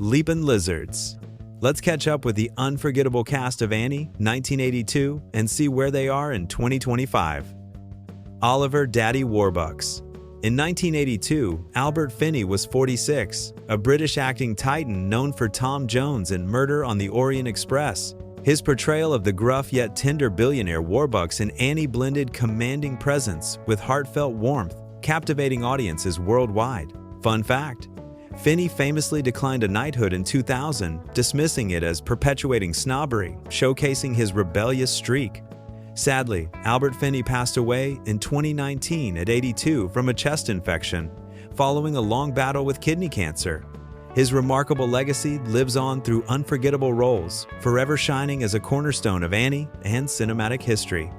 Leapin' Lizards. Let's catch up with the unforgettable cast of Annie, 1982, and see where they are in 2025. Oliver Daddy Warbucks. In 1982, Albert Finney was 46, a British acting titan known for Tom Jones and Murder on the Orient Express. His portrayal of the gruff yet tender billionaire Warbucks in Annie blended commanding presence with heartfelt warmth, captivating audiences worldwide. Fun fact: Finney famously declined a knighthood in 2000, dismissing it as perpetuating snobbery, showcasing his rebellious streak. Sadly, Albert Finney passed away in 2019 at 82 from a chest infection, following a long battle with kidney cancer. His remarkable legacy lives on through unforgettable roles, forever shining as a cornerstone of Annie and cinematic history.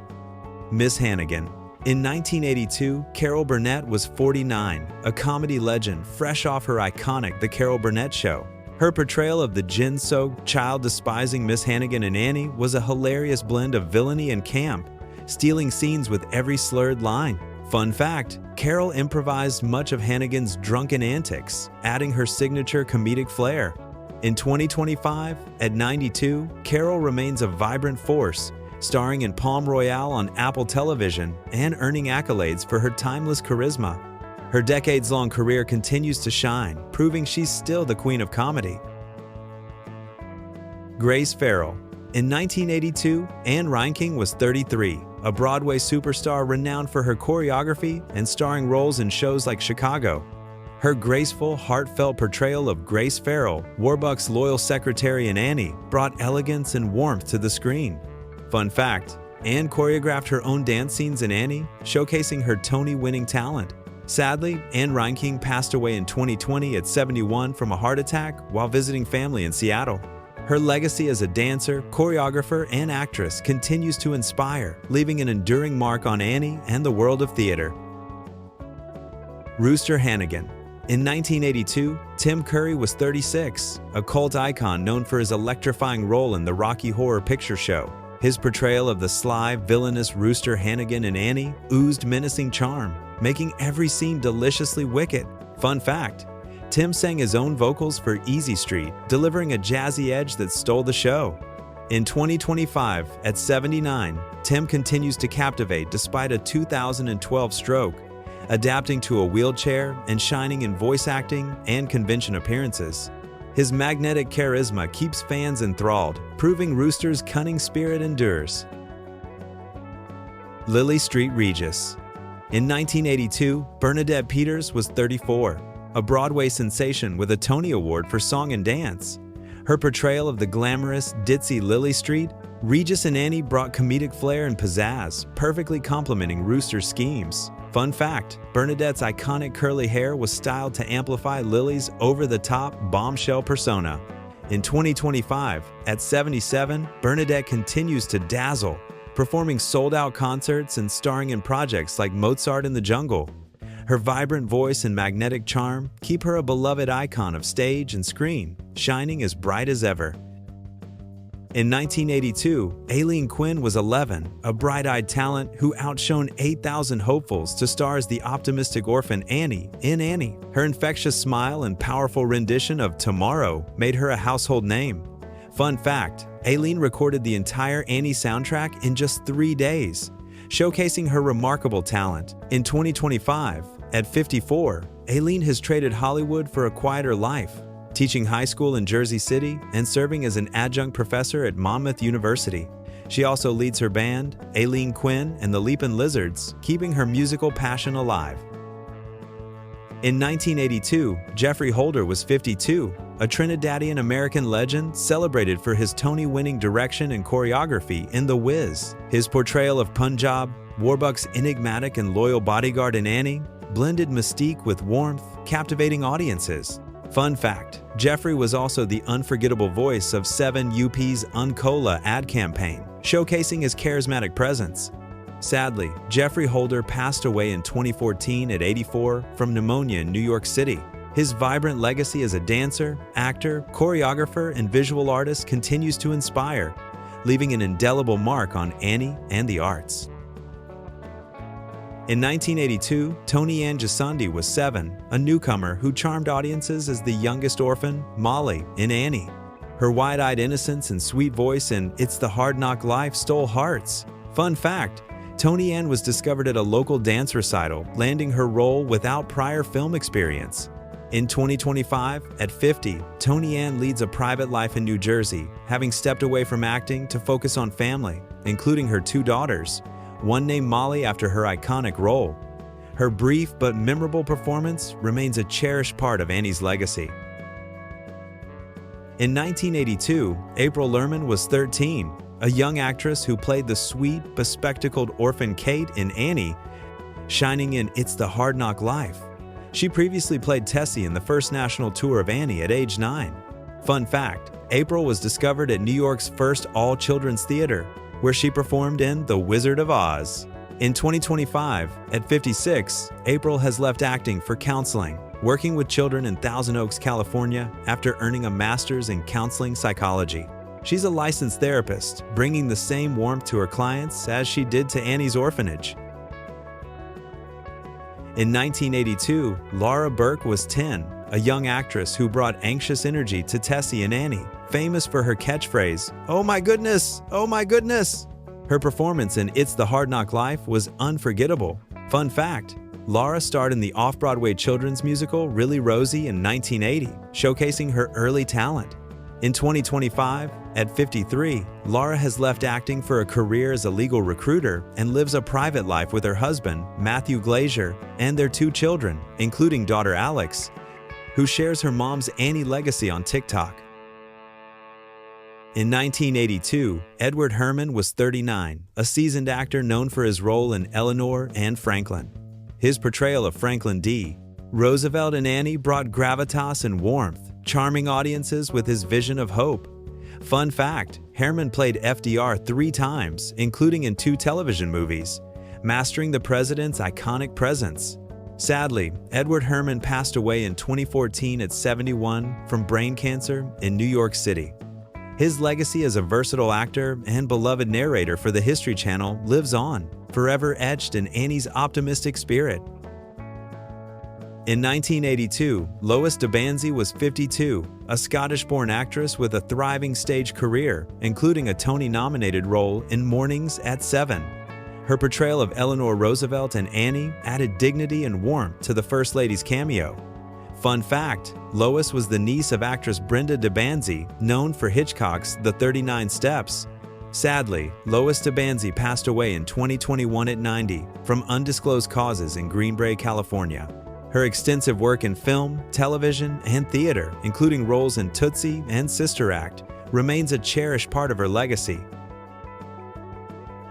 Miss Hannigan. In 1982, Carol Burnett was 49, a comedy legend fresh off her iconic The Carol Burnett Show. Her portrayal of the gin-soaked, child-despising Miss Hannigan in Annie was a hilarious blend of villainy and camp, stealing scenes with every slurred line. Fun fact: Carol improvised much of Hannigan's drunken antics, adding her signature comedic flair. In 2025, at 92, Carol remains a vibrant force, starring in Palm Royale on Apple Television and earning accolades for her timeless charisma. Her decades-long career continues to shine, proving she's still the queen of comedy. Grace Farrell. In 1982, Anne Reinking was 33, a Broadway superstar renowned for her choreography and starring roles in shows like Chicago. Her graceful, heartfelt portrayal of Grace Farrell, Warbucks' loyal secretary in Annie, brought elegance and warmth to the screen. Fun fact: Anne choreographed her own dance scenes in Annie, showcasing her Tony-winning talent. Sadly, Anne Reinking passed away in 2020 at 71 from a heart attack while visiting family in Seattle. Her legacy as a dancer, choreographer, and actress continues to inspire, leaving an enduring mark on Annie and the world of theater. Rooster Hannigan. In 1982, Tim Curry was 36, a cult icon known for his electrifying role in the Rocky Horror Picture Show. His portrayal of the sly, villainous Rooster Hannigan in Annie oozed menacing charm, making every scene deliciously wicked. Fun fact: Tim sang his own vocals for Easy Street, delivering a jazzy edge that stole the show. In 2025, at 79, Tim continues to captivate despite a 2012 stroke, adapting to a wheelchair and shining in voice acting and convention appearances. His magnetic charisma keeps fans enthralled, proving Rooster's cunning spirit endures. Lily Street Regis. In 1982, Bernadette Peters was 34, a Broadway sensation with a Tony Award for song and dance. Her portrayal of the glamorous, ditzy Lily Street, Regis in Annie brought comedic flair and pizzazz, perfectly complementing Rooster's schemes. Fun fact: Bernadette's iconic curly hair was styled to amplify Lily's over-the-top bombshell persona. In 2025, at 77, Bernadette continues to dazzle, performing sold-out concerts and starring in projects like Mozart in the Jungle. Her vibrant voice and magnetic charm keep her a beloved icon of stage and screen, shining as bright as ever. In 1982, Aileen Quinn was 11, a bright-eyed talent who outshone 8,000 hopefuls to star as the optimistic orphan Annie in Annie. Her infectious smile and powerful rendition of Tomorrow made her a household name. Fun fact: Aileen recorded the entire Annie soundtrack in just 3 days, showcasing her remarkable talent. In 2025, at 54, Aileen has traded Hollywood for a quieter life, teaching high school in Jersey City and serving as an adjunct professor at Monmouth University. She also leads her band, Aileen Quinn and the Leapin' Lizards, keeping her musical passion alive. In 1982, Jeffrey Holder was 52, a Trinidadian-American legend celebrated for his Tony-winning direction and choreography in The Wiz. His portrayal of Punjab, Warbucks' enigmatic and loyal bodyguard in Annie, blended mystique with warmth, captivating audiences. Fun fact: Jeffrey was also the unforgettable voice of 7UP's Uncola ad campaign, showcasing his charismatic presence. Sadly, Jeffrey Holder passed away in 2014 at 84 from pneumonia in New York City. His vibrant legacy as a dancer, actor, choreographer, and visual artist continues to inspire, leaving an indelible mark on Annie and the arts. In 1982, Toni Ann Jasandi was 7, a newcomer who charmed audiences as the youngest orphan, Molly, in Annie. Her wide-eyed innocence and sweet voice in It's the Hard Knock Life stole hearts. Fun fact, Toni Ann was discovered at a local dance recital, landing her role without prior film experience. In 2025, at 50, Toni Ann leads a private life in New Jersey, having stepped away from acting to focus on family, including her 2 daughters, one named Molly after her iconic role. Her brief but memorable performance remains a cherished part of Annie's legacy. In 1982, April Lerman was 13, a young actress who played the sweet, bespectacled orphan Kate in Annie, shining in It's the Hard Knock Life. She previously played Tessie in the first national tour of Annie at age 9. Fun fact, April was discovered at New York's first all-children's theater, where she performed in The Wizard of Oz. In 2025, at 56, April has left acting for counseling, working with children in Thousand Oaks, California, after earning a master's in counseling psychology. She's a licensed therapist, bringing the same warmth to her clients as she did to Annie's orphanage. In 1982, Laura Burke was 10, a young actress who brought anxious energy to Tessie and Annie, famous for her catchphrase, "Oh my goodness, oh my goodness." Her performance in It's the Hard Knock Life was unforgettable. Fun fact, Laura starred in the off-Broadway children's musical Really Rosie in 1980, showcasing her early talent. In 2025, at 53, Laura has left acting for a career as a legal recruiter and lives a private life with her husband, Matthew Glazier, and their 2 children, including daughter Alex, who shares her mom's Annie legacy on TikTok. In 1982, Edward Herrmann was 39, a seasoned actor known for his role in Eleanor and Franklin. His portrayal of Franklin D. Roosevelt in Annie brought gravitas and warmth, charming audiences with his vision of hope. Fun fact, Herrmann played FDR 3 times, including in 2 television movies, mastering the president's iconic presence. Sadly, Edward Herrmann passed away in 2014 at 71 from brain cancer in New York City. His legacy as a versatile actor and beloved narrator for the History Channel lives on, forever etched in Annie's optimistic spirit. In 1982, Lois DeBanzi was 52, a Scottish-born actress with a thriving stage career, including a Tony-nominated role in Mornings at 7. Her portrayal of Eleanor Roosevelt and Annie added dignity and warmth to the First Lady's cameo. Fun fact, Lois was the niece of actress Brenda DeBanzi, known for Hitchcock's The 39 Steps. Sadly, Lois DeBanzi passed away in 2021 at 90 from undisclosed causes in Green Bay, California. Her extensive work in film, television, and theater, including roles in Tootsie and Sister Act, remains a cherished part of her legacy.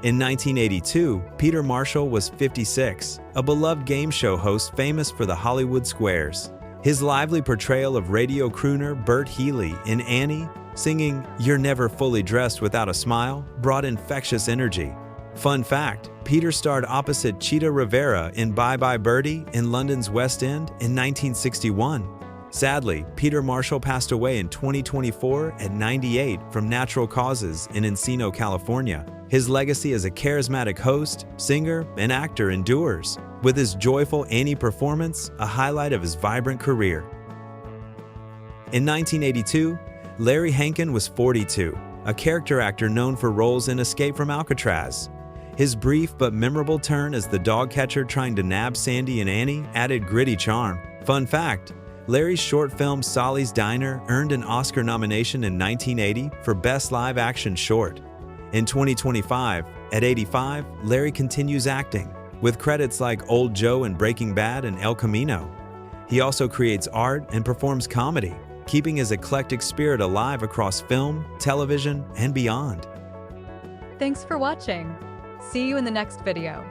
In 1982, Peter Marshall was 56, a beloved game show host famous for the Hollywood Squares. His lively portrayal of radio crooner Bert Healy in Annie, singing "You're Never Fully Dressed Without a Smile," brought infectious energy. Fun fact, Peter starred opposite Cheetah Rivera in Bye Bye Birdie in London's West End in 1961. Sadly, Peter Marshall passed away in 2024 at 98 from natural causes in Encino, California. His legacy as a charismatic host, singer, and actor endures, with his joyful Annie performance a highlight of his vibrant career. In 1982, Larry Hankin was 42, a character actor known for roles in Escape from Alcatraz. His brief but memorable turn as the dog catcher trying to nab Sandy and Annie added gritty charm. Fun fact, Larry's short film Solly's Diner earned an Oscar nomination in 1980 for Best Live Action Short. In 2025, at 85, Larry continues acting, with credits like Old Joe in Breaking Bad and El Camino. He also creates art and performs comedy, keeping his eclectic spirit alive across film, television, and beyond. Thanks for watching. See you in the next video.